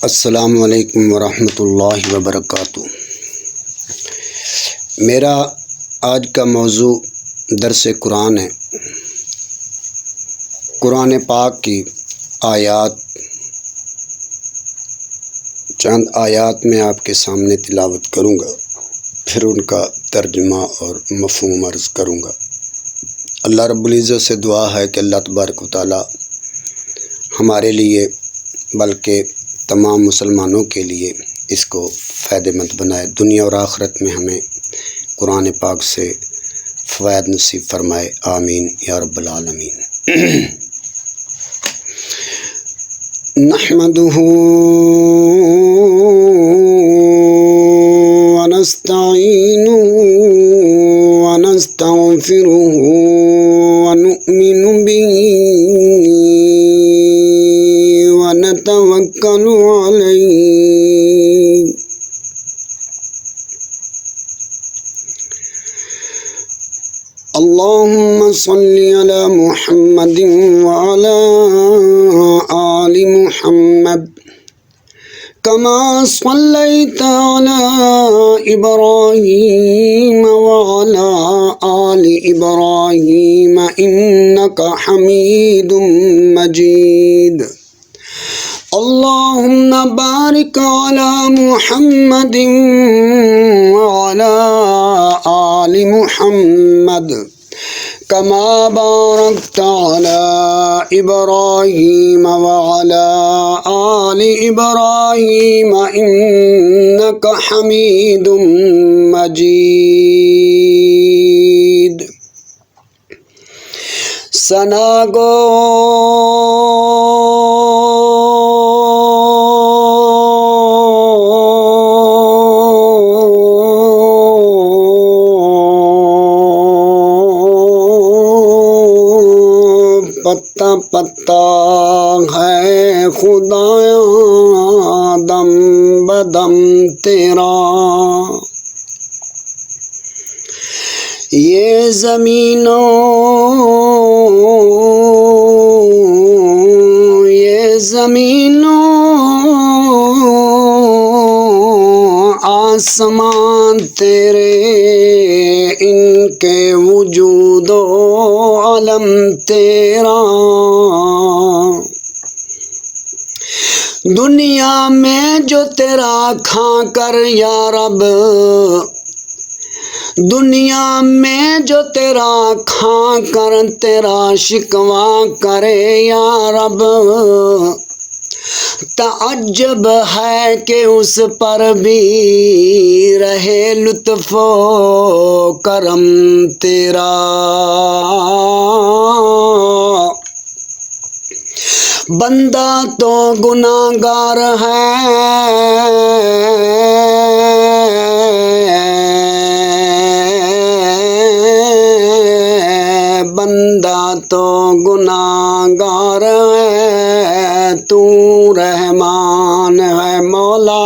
السلام علیکم ورحمۃ اللہ وبرکاتہ۔ میرا آج کا موضوع درس قرآن ہے۔ قرآن پاک کی آیات، چند آیات میں آپ کے سامنے تلاوت کروں گا، پھر ان کا ترجمہ اور مفہوم عرض کروں گا۔ اللہ رب العزت سے دعا ہے کہ اللہ تبارک و تعالی ہمارے لیے بلکہ تمام مسلمانوں کے لیے اس کو فائدہ مند بنائے، دنیا اور آخرت میں ہمیں قرآن پاک سے فوائد نصیب فرمائے، آمین یا رب العالمین۔ نحمدہ ونستعینہ ونستغفرہ ونؤمن بہ ونتوکل علیہ۔ اللہم صلی علی محمد وعلی آل محمد کما صلیت علی ابراہیم وعلی آل ابراہیم انک حمید مجید۔ اللہم بارک علی محمد وعلی آل محمد کما بارکت علی ابراہیم وعلی آل ابراہیم انک حمید مجید۔ ثنا گو پتا پتا ہے خدایا دم بدم تیرا، یہ زمینوں آسمان تیرے، ان کے وجود و عالم تیرا۔ دنیا میں جو تیرا کھا کر یا رب، دنیا میں جو تیرا کھا کر تیرا شکوہ کرے یا رب، تعجب ہے کہ اس پر بھی رہے لطف و کرم تیرا۔ بندہ تو گناہگار ہے، بندہ تو گناہگار ہے، تو رحمان ہے مولا۔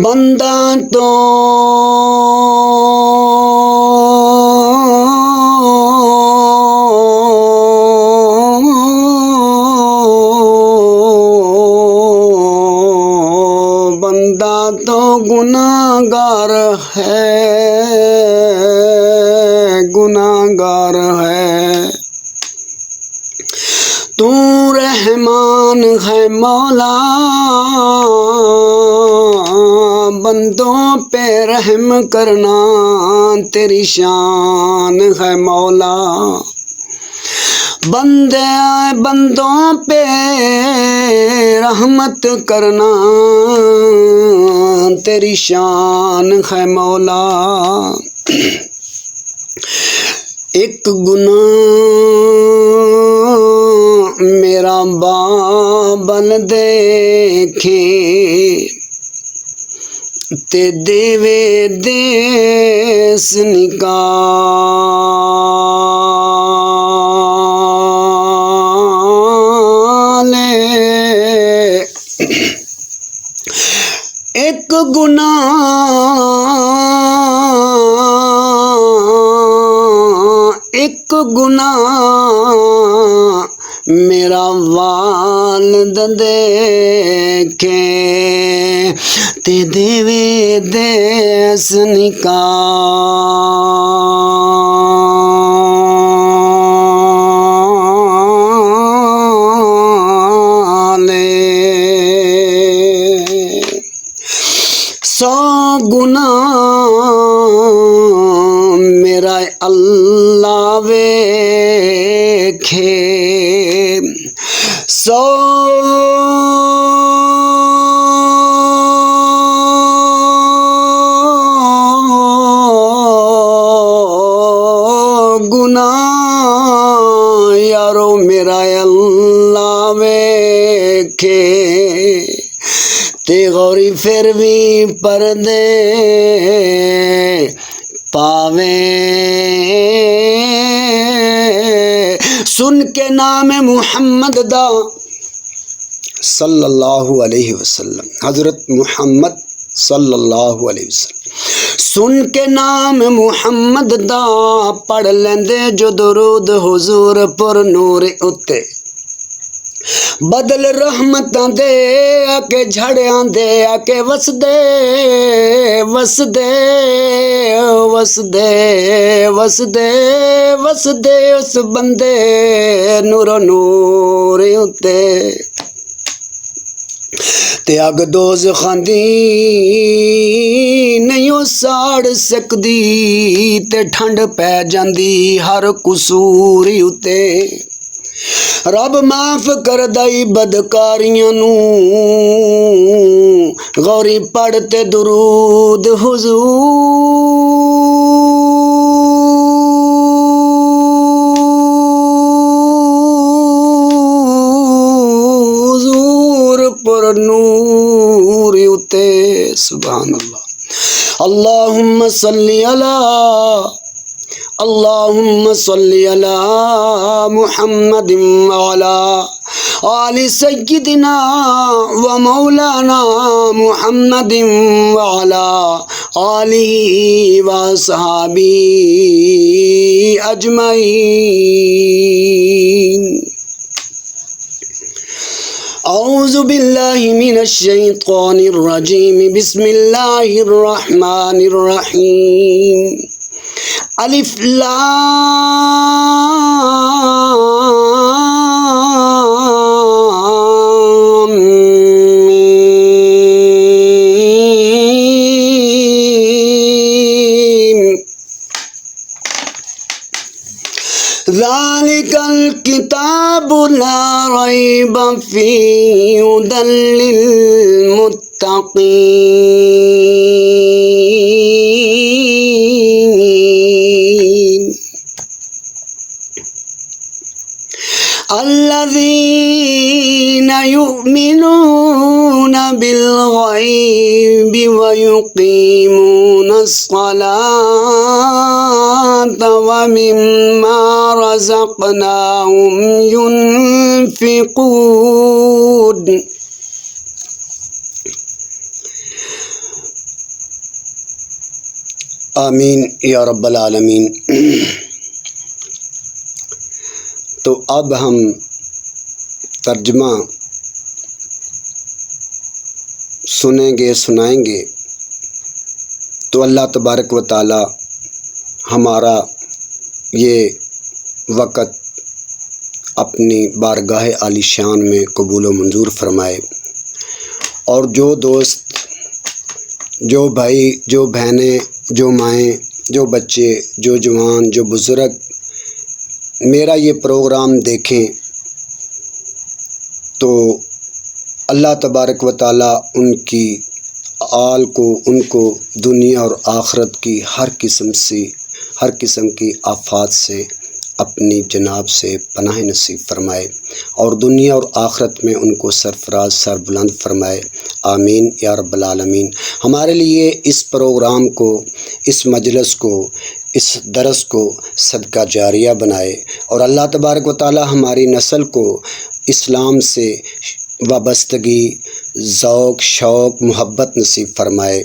بندہ تو گناہگار ہے، گناہگار ہے، تو رحمان ہے مولا۔ بندوں پہ رحم کرنا تیری شان ہے مولا، بندوں پہ رحمت کرنا تیری شان ہے مولا۔ ایک گناہ میرا بابل دیکھے، تے دیوے دیس نکالے۔ ایک گناہ میرا والد دیکھے تے دیوے دیس نکالے سو گناہ میرا اللہ ویکھے سو گناہ یارو میرا اللہ ویکھے تے غوری پھر بھی پردے پاویں سن کے نام محمد دا صلی اللہ علیہ وسلم، حضرت محمد صلی اللہ علیہ وسلم سن کے نام محمد دا پڑھ لیندے جو درود حضور پر نور اتے بدل رحمتاں دے آکے جھڑیاں دے آکے وسدے وسدے وسدے وسدے وسدے اس بندے نور نور اتے تے اگ دوزخاں دی نہیں ساڑ سکدی تے ٹھنڈ پے جاندی ہر قصور اتے رب معاف کر دائی بدکاریاں نو غوری پڑھتے درود حضور پر نور اتے سبحان اللہ اللہم صلی اللہم صلی علی محمد وعلی آل سیدنا و مولانا محمد وعلی آلہ و صحابی اجمعین اعوذ باللہ من الشیطان الرجیم بسم اللہ الرحمن الرحیم الف لام میم ذالک الکتاب لا ریب فیہ ھدی للمتقین الذین یؤمنون بالغیب ویقیمون الصلاة ومما رزقناهم ينفقون آمین یا رب العالمین۔ تو اب ہم ترجمہ سنیں گے سنائیں گے تو اللہ تبارک و تعالی ہمارا یہ وقت اپنی بارگاہ عالی شان میں قبول و منظور فرمائے، اور جو دوست، جو بھائی، جو بہنیں، جو مائیں، جو بچے، جو جوان، جو بزرگ میرا یہ پروگرام دیکھیں تو اللہ تبارک و تعالی ان کی آل کو، ان کو دنیا اور آخرت کی ہر قسم کی آفات سے اپنی جناب سے پناہ نصیب فرمائے، اور دنیا اور آخرت میں ان کو سرفراز سربلند فرمائے، آمین یا رب العالمین۔ ہمارے لیے اس پروگرام کو، اس مجلس کو، اس درس کو صدقہ جاریہ بنائے، اور اللہ تبارک و تعالی ہماری نسل کو اسلام سے وابستگی، ذوق، شوق، محبت نصیب فرمائے۔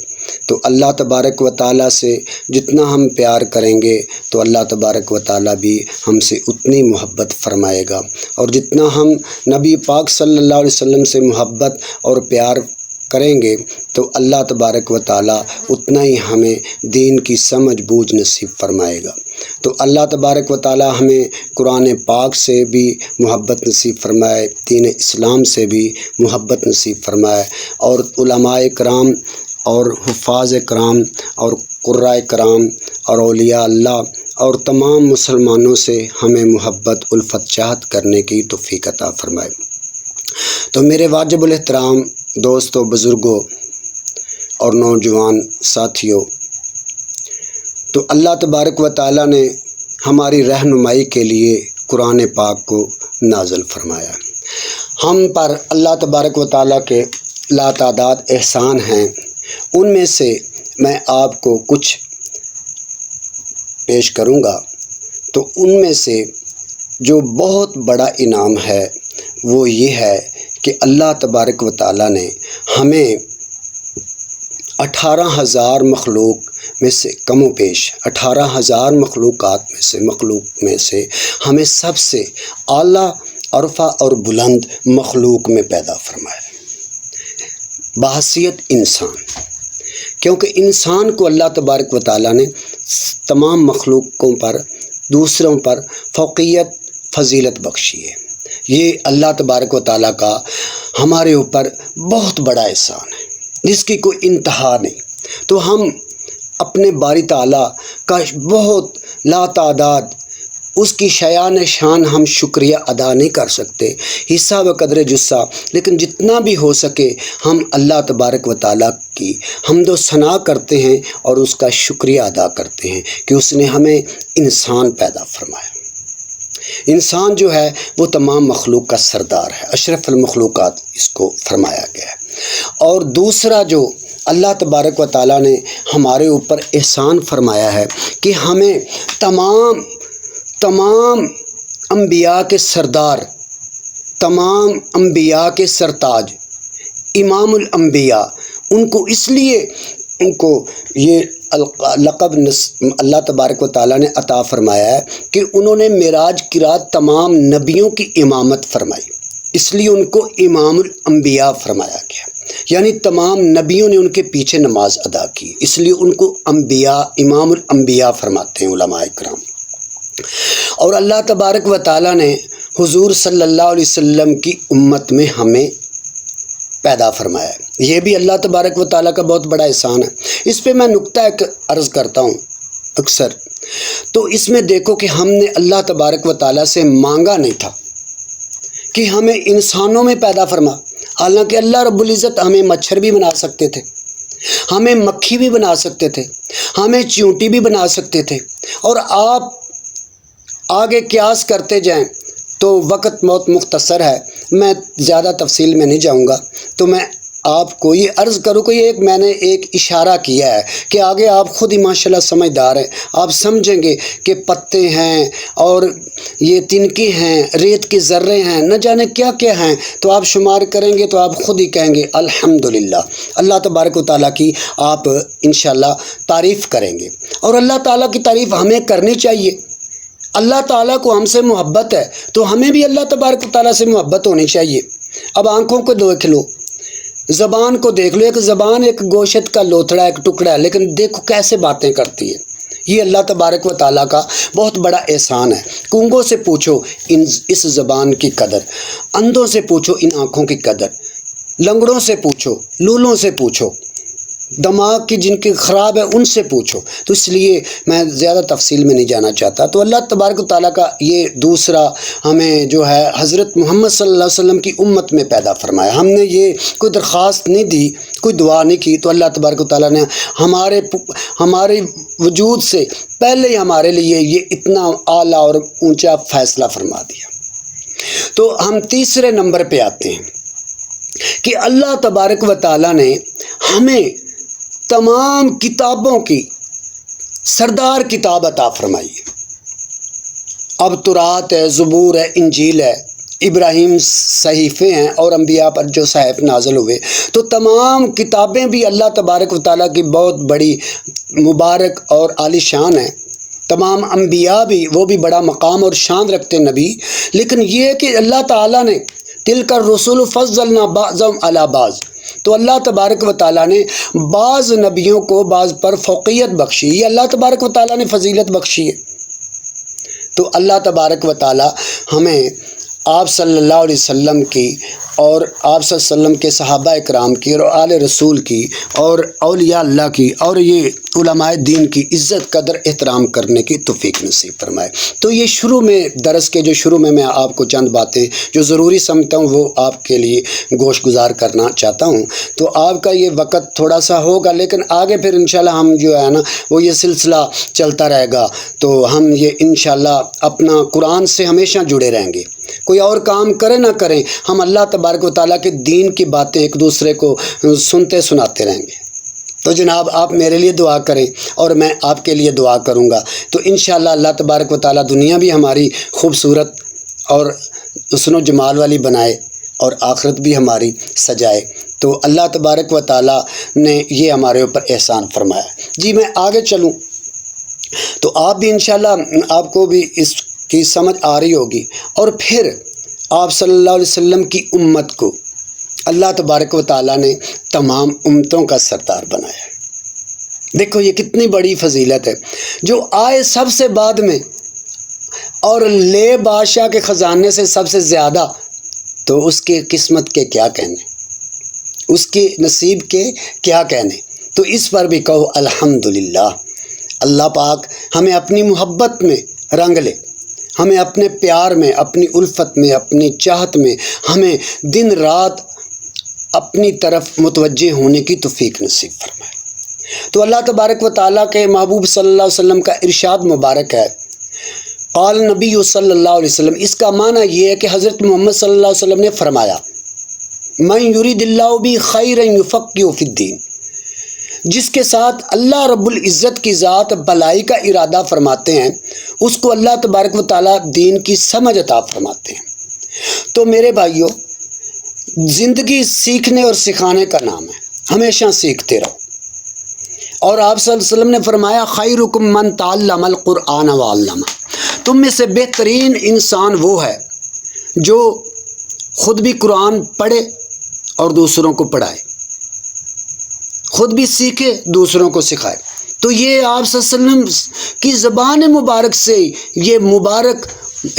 تو اللہ تبارک و تعالیٰ سے جتنا ہم پیار کریں گے تو اللہ تبارک و تعالیٰ بھی ہم سے اتنی محبت فرمائے گا، اور جتنا ہم نبی پاک صلی اللہ علیہ وسلم سے محبت اور پیار کریں گے تو اللہ تبارک و تعالیٰ اتنا ہی ہمیں دین کی سمجھ بوجھ نصیب فرمائے گا۔ تو اللہ تبارک و تعالیٰ ہمیں قرآن پاک سے بھی محبت نصیب فرمائے، دین اسلام سے بھی محبت نصیب فرمائے، اور علماء کرام اور حفاظ کرام اور قرائے کرام اور اولیاء اللہ اور تمام مسلمانوں سے ہمیں محبت الفت چاہت کرنے کی توفیق عطا فرمائے۔ تو میرے واجب الاحترام دوستوں، بزرگوں اور نوجوان ساتھیوں، تو اللہ تبارک و تعالیٰ نے ہماری رہنمائی کے لیے قرآن پاک کو نازل فرمایا۔ ہم پر اللہ تبارک و تعالیٰ کے لاتعداد احسان ہیں، ان میں سے میں آپ کو کچھ پیش کروں گا۔ تو ان میں سے جو بہت بڑا انعام ہے وہ یہ ہے کہ اللہ تبارک و تعالیٰ نے ہمیں 18,000 مخلوق میں سے کم و بیش 18,000 مخلوق میں سے ہمیں سب سے اعلیٰ، عرفہ اور بلند مخلوق میں پیدا فرمایا بحیثیت انسان، کیونکہ انسان کو اللہ تبارک و تعالیٰ نے تمام مخلوقوں پر، دوسروں پر فوقیت، فضیلت بخشی ہے۔ یہ اللہ تبارک و تعالیٰ کا ہمارے اوپر بہت بڑا احسان ہے جس کی کوئی انتہا نہیں۔ تو ہم اپنے باری تعالیٰ کا بہت لاتعداد اس کی شایان شان ہم شکریہ ادا نہیں کر سکتے، حصہ و قدر جسہ، لیکن جتنا بھی ہو سکے ہم اللہ تبارک و تعالیٰ کی حمد و ثنا کرتے ہیں اور اس کا شکریہ ادا کرتے ہیں کہ اس نے ہمیں انسان پیدا فرمایا۔ انسان جو ہے وہ تمام مخلوق کا سردار ہے، اشرف المخلوقات اس کو فرمایا گیا ہے۔ اور دوسرا جو اللہ تبارک و تعالیٰ نے ہمارے اوپر احسان فرمایا ہے کہ ہمیں تمام انبیاء کے سردار، تمام انبیاء کے سرتاج، امام الانبیاء، ان کو اس لیے ان کو یہ لقب اللہ تبارک و تعالیٰ نے عطا فرمایا ہے کہ انہوں نے معراج کی رات تمام نبیوں کی امامت فرمائی، اس لیے ان کو امام الانبیاء فرمایا گیا، یعنی تمام نبیوں نے ان کے پیچھے نماز ادا کی، اس لیے ان کو انبیاء، امام الانبیاء فرماتے ہیں علماء کرام۔ اور اللہ تبارک و تعالیٰ نے حضور صلی اللہ علیہ وسلم کی امت میں ہمیں پیدا فرمایا ہے، یہ بھی اللہ تبارک و تعالیٰ کا بہت بڑا احسان ہے۔ اس پہ میں نکتہ ایک عرض کرتا ہوں اکثر، تو اس میں دیکھو کہ ہم نے اللہ تبارک و تعالیٰ سے مانگا نہیں تھا کہ ہمیں انسانوں میں پیدا فرما، حالانکہ اللہ رب العزت ہمیں مچھر بھی بنا سکتے تھے، ہمیں مکھی بھی بنا سکتے تھے، ہمیں چیونٹی بھی بنا سکتے تھے، اور آپ آگے قیاس کرتے جائیں تو وقت بہت مختصر ہے، میں زیادہ تفصیل میں نہیں جاؤں گا، تو میں آپ کو یہ عرض کروں کہ میں نے ایک اشارہ کیا ہے کہ آگے آپ خود ہی ماشاءاللہ سمجھدار ہیں، آپ سمجھیں گے کہ پتے ہیں اور یہ تنکے ہیں، ریت کے ذرے ہیں، نہ جانے کیا کیا ہیں، تو آپ شمار کریں گے تو آپ خود ہی کہیں گے الحمدللہ، اللہ تبارک و تعالیٰ کی آپ انشاءاللہ تعریف کریں گے، اور اللہ تعالیٰ کی تعریف ہمیں کرنی چاہیے۔ اللہ تعالیٰ کو ہم سے محبت ہے تو ہمیں بھی اللہ تبارک و تعالیٰ سے محبت ہونی چاہیے۔ اب آنکھوں کو دیکھ لو، زبان کو دیکھ لو، ایک زبان ایک گوشت کا لوتھڑا، ایک ٹکڑا ہے، لیکن دیکھو کیسے باتیں کرتی ہے۔ یہ اللہ تبارک و تعالیٰ کا بہت بڑا احسان ہے۔ گونگوں سے پوچھو اس زبان کی قدر، اندھوں سے پوچھو ان آنکھوں کی قدر، لنگڑوں سے پوچھو، لولوں سے پوچھو، دماغ کی جن کی خراب ہے ان سے پوچھو۔ تو اس لیے میں زیادہ تفصیل میں نہیں جانا چاہتا۔ تو اللہ تبارک و تعالیٰ کا یہ دوسرا ہمیں جو ہے حضرت محمد صلی اللہ علیہ وسلم کی امت میں پیدا فرمایا۔ ہم نے یہ کوئی درخواست نہیں دی، کوئی دعا نہیں کی، تو اللہ تبارک و تعالیٰ نے ہمارے وجود سے پہلے ہی ہمارے لیے یہ اتنا اعلیٰ اور اونچا فیصلہ فرما دیا۔ تو ہم تیسرے نمبر پہ آتے ہیں کہ اللہ تبارک و تعالیٰ نے ہمیں تمام کتابوں کی سردار کتاب عطا فرمائی۔ اب تورات ہے، زبور ہے، انجیل ہے، ابراہیم صحیفے ہیں اور انبیاء پر جو صحائف نازل ہوئے، تو تمام کتابیں بھی اللہ تبارک و تعالیٰ کی بہت بڑی مبارک اور عالی شان ہیں۔ تمام انبیاء بھی، وہ بھی بڑا مقام اور شان رکھتے نبی، لیکن یہ کہ اللہ تعالیٰ نے تلک الرسل فضلنا بعضهم علی بعض، تو اللہ تبارک و تعالیٰ نے بعض نبیوں کو بعض پر فوقیت بخشی، یہ اللہ تبارک و تعالیٰ نے فضیلت بخشی ہے۔ تو اللہ تبارک و تعالیٰ ہمیں آپ صلی اللہ علیہ وسلم کی اور آپ صلی اللہ علیہ وسلم کے صحابہ اکرام کی اور آل رسول کی اور اولیاء اللہ کی اور یہ علماء دین کی عزت قدر احترام کرنے کی توفیق نصیب فرمائے۔ تو یہ شروع میں درس کے جو شروع میں آپ کو چند باتیں جو ضروری سمجھتا ہوں وہ آپ کے لیے گوش گزار کرنا چاہتا ہوں۔ تو آپ کا یہ وقت تھوڑا سا ہوگا، لیکن آگے پھر انشاءاللہ ہم جو ہے نا وہ یہ سلسلہ چلتا رہے گا، تو ہم یہ انشاءاللہ اپنا قرآن سے ہمیشہ جڑے رہیں گے۔ کوئی اور کام کریں نہ کریں، ہم اللہ تبارک و تعالیٰ کے دین کی باتیں ایک دوسرے کو سنتے سناتے رہیں گے۔ تو جناب آپ میرے لیے دعا کریں اور میں آپ کے لیے دعا کروں گا، تو انشاءاللہ اللہ تبارک و تعالیٰ دنیا بھی ہماری خوبصورت اور حسن و جمال والی بنائے اور آخرت بھی ہماری سجائے۔ تو اللہ تبارک و تعالیٰ نے یہ ہمارے اوپر احسان فرمایا۔ جی میں آگے چلوں تو آپ بھی انشاءاللہ آپ کو بھی اس کی سمجھ آ رہی ہوگی، اور پھر آپ صلی اللہ علیہ وسلم کی امت کو اللہ تبارک و تعالیٰ نے تمام امتوں کا سردار بنایا ہے۔ دیکھو یہ کتنی بڑی فضیلت ہے، جو آئے سب سے بعد میں اور لے بادشاہ کے خزانے سے سب سے زیادہ، تو اس کے قسمت کے کیا کہنے، اس کے نصیب کے کیا کہنے۔ تو اس پر بھی کہو الحمدللہ۔ اللہ پاک ہمیں اپنی محبت میں رنگ لے، ہمیں اپنے پیار میں، اپنی الفت میں، اپنی چاہت میں ہمیں دن رات اپنی طرف متوجہ ہونے کی توفیق نصیب فرمائے۔ تو اللہ تبارک و تعالیٰ کے محبوب صلی اللہ علیہ وسلم کا ارشاد مبارک ہے، قال نبی صلی اللہ علیہ وسلم، اس کا معنی یہ ہے کہ حضرت محمد صلی اللہ علیہ وسلم نے فرمایا، من یرید اللہ بہ خیرا یفقہہ فی الدین، جس کے ساتھ اللہ رب العزت کی ذات بھلائی کا ارادہ فرماتے ہیں، اس کو اللہ تبارک و تعالیٰ دین کی سمجھ عطا فرماتے ہیں۔ تو میرے بھائیوں، زندگی سیکھنے اور سکھانے کا نام ہے، ہمیشہ سیکھتے رہو۔ اور آپ صلی اللہ علیہ وسلم نے فرمایا، خیرکم من تعلم القرآن وعلمہ، تم میں سے بہترین انسان وہ ہے جو خود بھی قرآن پڑھے اور دوسروں کو پڑھائے، خود بھی سیکھے دوسروں کو سکھائے۔ تو یہ آپ صلی اللہ علیہ وسلم کی زبان مبارک سے یہ مبارک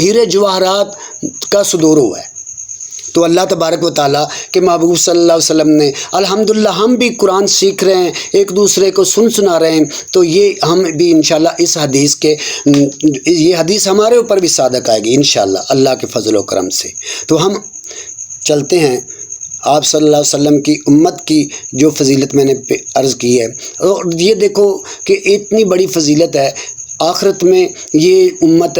ہیرے جواہرات کا صدور ہوا ہے۔ تو اللہ تبارک و تعالیٰ کے محبوب صلی اللہ علیہ وسلم نے الحمدللہ ہم بھی قرآن سیکھ رہے ہیں، ایک دوسرے کو سنا رہے ہیں، تو یہ ہم بھی انشاءاللہ اس حدیث کے یہ حدیث ہمارے اوپر بھی صادق آئے گی انشاءاللہ اللہ کے فضل و کرم سے۔ تو ہم چلتے ہیں آپ صلی اللہ علیہ وسلم کی امت کی جو فضیلت میں نے عرض کی ہے، اور یہ دیکھو کہ اتنی بڑی فضیلت ہے، آخرت میں یہ امت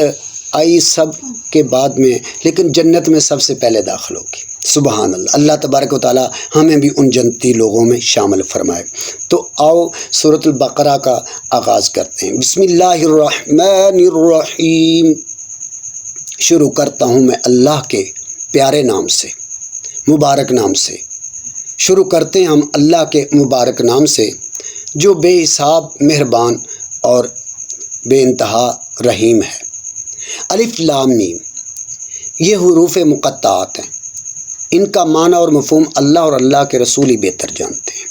آئی سب کے بعد میں، لیکن جنت میں سب سے پہلے داخل ہوگی۔ سبحان اللہ، اللہ تبارک و تعالیٰ ہمیں بھی ان جنتی لوگوں میں شامل فرمائے۔ تو آؤ سورۃ البقرہ کا آغاز کرتے ہیں۔ بسم اللہ الرحمن الرحیم، شروع کرتا ہوں میں اللہ کے پیارے نام سے، مبارک نام سے۔ شروع کرتے ہیں ہم اللہ کے مبارک نام سے جو بے حساب مہربان اور بے انتہا رحیم ہے۔ الف لام میم، یہ حروف مقطعات ہیں، ان کا معنی اور مفہوم اللہ اور اللہ کے رسول ہی بہتر جانتے ہیں۔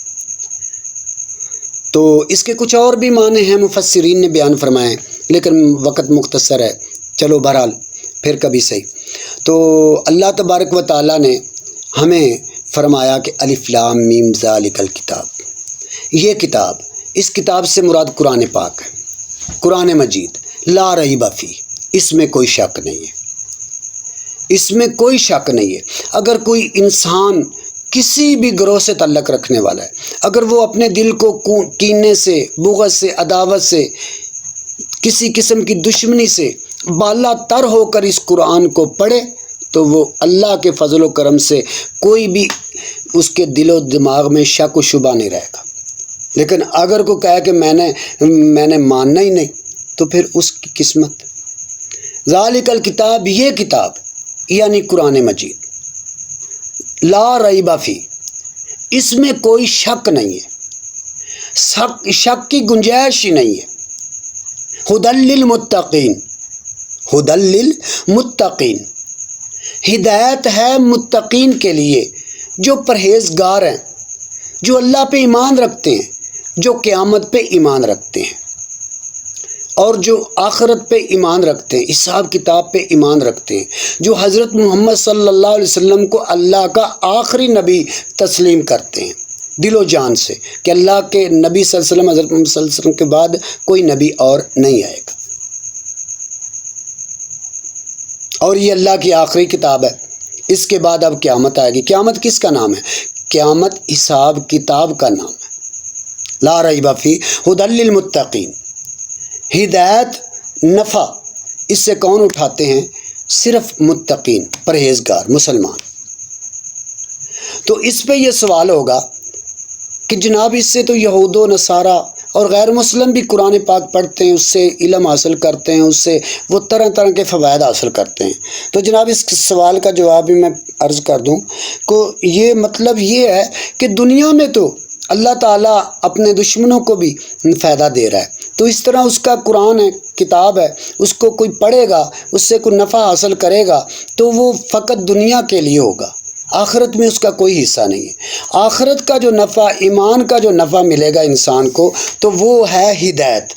تو اس کے کچھ اور بھی معنی ہیں، مفسرین نے بیان فرمائے، لیکن وقت مختصر ہے، چلو بہرحال پھر کبھی صحیح۔ تو اللہ تبارک و تعالیٰ نے ہمیں فرمایا کہ الف لام میم ذالک الکتاب، یہ کتاب، اس کتاب سے مراد قرآن پاک ہے، قرآن مجید، لا ریب فیہ، اس میں کوئی شک نہیں ہے، اس میں کوئی شک نہیں ہے۔ اگر کوئی انسان کسی بھی گروہ سے تعلق رکھنے والا ہے، اگر وہ اپنے دل کو کینے سے، بغض سے، عداوت سے، کسی قسم کی دشمنی سے بالا تر ہو کر اس قرآن کو پڑھے، تو وہ اللہ کے فضل و کرم سے کوئی بھی اس کے دل و دماغ میں شک و شبہ نہیں رہے گا۔ لیکن اگر کوئی کہے کہ میں نے ماننا ہی نہیں، تو پھر اس کی قسمت۔ ذالک الکتاب، یہ کتاب یعنی قرآن مجید، لا ریب فی، اس میں کوئی شک نہیں ہے، شک کی گنجائش ہی نہیں ہے۔ ھدی للمتقین، ھدی للمتقین، ہدایت ہے متقین کے لیے جو پرہیزگار ہیں، جو اللہ پہ ایمان رکھتے ہیں، جو قیامت پہ ایمان رکھتے ہیں، اور جو آخرت پہ ایمان رکھتے ہیں، حساب کتاب پہ ایمان رکھتے ہیں، جو حضرت محمد صلی اللہ علیہ وسلم کو اللہ کا آخری نبی تسلیم کرتے ہیں دل و جان سے، کہ اللہ کے نبی صلی اللہ علیہ وسلم، حضرت محمد صلی اللہ علیہ وسلم کے بعد کوئی نبی اور نہیں آئے گا، اور یہ اللہ کی آخری کتاب ہے۔ اس کے بعد اب قیامت آئے گی۔ قیامت کس کا نام ہے؟ قیامت حساب کتاب کا نام ہے۔ لا ریب فی ھدی للمتقین، ہدایت نفع اس سے کون اٹھاتے ہیں؟ صرف متقین، پرہیزگار مسلمان۔ تو اس پہ یہ سوال ہوگا کہ جناب اس سے تو یہود و نصارہ اور غیر مسلم بھی قرآن پاک پڑھتے ہیں، اس سے علم حاصل کرتے ہیں، اس سے وہ طرح طرح کے فوائد حاصل کرتے ہیں۔ تو جناب اس سوال کا جواب بھی میں عرض کر دوں کہ یہ مطلب یہ ہے کہ دنیا میں تو اللہ تعالیٰ اپنے دشمنوں کو بھی فائدہ دے رہا ہے، تو اس طرح اس کا قرآن ہے، کتاب ہے، اس کو کوئی پڑھے گا، اس سے کوئی نفع حاصل کرے گا تو وہ فقط دنیا کے لیے ہوگا، آخرت میں اس کا کوئی حصہ نہیں ہے۔ آخرت کا جو نفع، ایمان کا جو نفع ملے گا انسان کو، تو وہ ہے ہدایت۔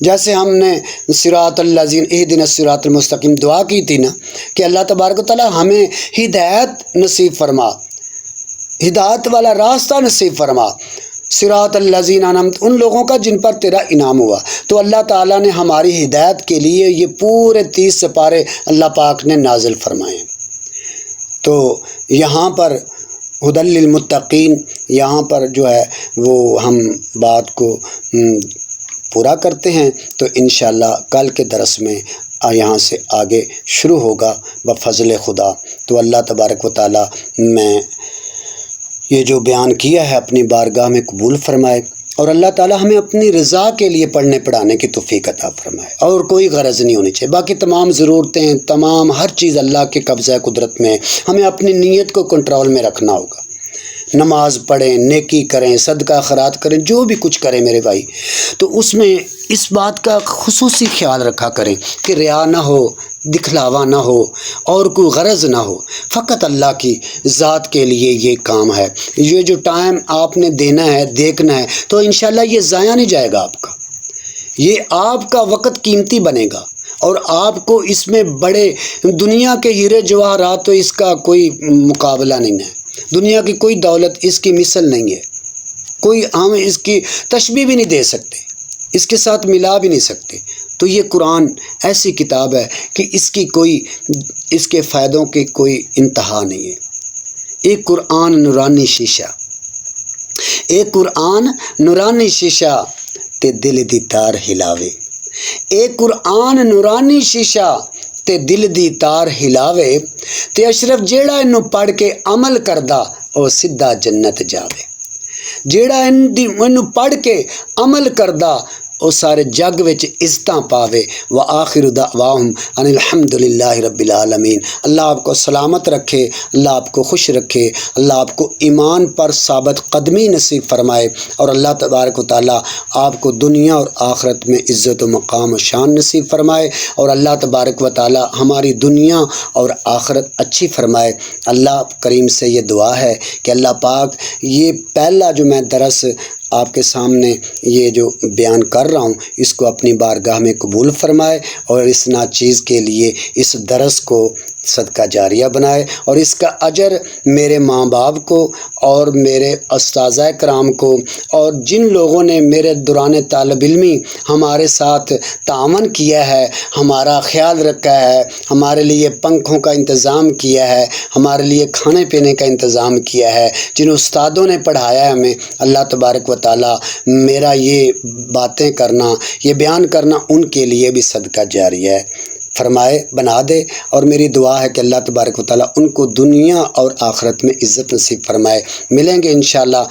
جیسے ہم نے صراط الذین اہدنا الصراط المستقیم دعا کی تھی نا کہ اللہ تبارک و تعالیٰ ہمیں ہدایت نصیب فرما، ہدایت والا راستہ نصیب فرما، صراط الذین انعمت، ان لوگوں کا جن پر تیرا انعام ہوا۔ تو اللہ تعالیٰ نے ہماری ہدایت کے لیے یہ پورے 30 سپارے اللہ پاک نے نازل فرمائے۔ تو یہاں پر ھدی للمتقین، یہاں پر جو ہے وہ ہم بات کو پورا کرتے ہیں، تو انشاءاللہ کل کے درس میں یہاں سے آگے شروع ہوگا بفضل خدا۔ تو اللہ تبارک و تعالیٰ میں یہ جو بیان کیا ہے اپنی بارگاہ میں قبول فرمائے، اور اللہ تعالیٰ ہمیں اپنی رضا کے لیے پڑھنے پڑھانے کی توفیق عطا فرمائے، اور کوئی غرض نہیں ہونی چاہیے۔ باقی تمام ضرورتیں، تمام ہر چیز اللہ کے قبضہ قدرت میں ہے، ہمیں اپنی نیت کو کنٹرول میں رکھنا ہوگا۔ نماز پڑھیں، نیکی کریں، صدقہ خیرات کریں، جو بھی کچھ کریں میرے بھائی، تو اس میں اس بات کا خصوصی خیال رکھا کریں کہ ریا نہ ہو، دکھلاوا نہ ہو، اور کوئی غرض نہ ہو، فقط اللہ کی ذات کے لیے یہ کام ہے۔ یہ جو ٹائم آپ نے دینا ہے، دیکھنا ہے، تو انشاءاللہ یہ ضائع نہیں جائے گا آپ کا، یہ آپ کا وقت قیمتی بنے گا، اور آپ کو اس میں بڑے دنیا کے ہیرے جواہرات تو اس کا کوئی مقابلہ نہیں ہے، دنیا کی کوئی دولت اس کی مثل نہیں ہے، کوئی ہم اس کی تشبیہ بھی نہیں دے سکتے، اس کے ساتھ ملا بھی نہیں سکتے۔ تو یہ قرآن ایسی کتاب ہے کہ اس کے فائدوں کی کوئی انتہا نہیں ہے۔ ایک قرآن نورانی شیشہ، ایک قرآن نورانی شیشہ تے دل دی تار ہلاوے، ایک قرآن نورانی شیشہ تے دل دی تار ہلاوے، تے اشرف جیڑا انہوں پڑھ کے عمل کردا او سدھا جنت جاوے، جیڑا انہوں پڑھ کے عمل کردا او سارے جگ وچ عزتاں پاوے۔ وآخر دعواہم ان الحمدللہ رب العالمین۔ اللہ آپ کو سلامت رکھے، اللہ آپ کو خوش رکھے، اللہ آپ کو ایمان پر ثابت قدمی نصیب فرمائے، اور اللہ تبارک و تعالیٰ آپ کو دنیا اور آخرت میں عزت و مقام و شان نصیب فرمائے، اور اللہ تبارک و تعالیٰ ہماری دنیا اور آخرت اچھی فرمائے۔ اللہ کریم سے یہ دعا ہے کہ اللہ پاک یہ پہلا جو میں درس آپ کے سامنے یہ جو بیان کر رہا ہوں، اس کو اپنی بارگاہ میں قبول فرمائے، اور اس ناچیز کے لیے اس درس کو صدقہ جاریہ بنائے، اور اس کا اجر میرے ماں باپ کو اور میرے اساتذہ کرام کو اور جن لوگوں نے میرے دوران طالب علمی ہمارے ساتھ تعاون کیا ہے، ہمارا خیال رکھا ہے، ہمارے لیے پنکھوں کا انتظام کیا ہے، ہمارے لیے کھانے پینے کا انتظام کیا ہے، جن استادوں نے پڑھایا ہے ہمیں، اللہ تبارک و تعالیٰ میرا یہ باتیں کرنا، یہ بیان کرنا ان کے لیے بھی صدقہ جاریہ ہے فرمائے، بنا دے، اور میری دعا ہے کہ اللہ تبارک و تعالیٰ ان کو دنیا اور آخرت میں عزت نصیب فرمائے۔ ملیں گے انشاءاللہ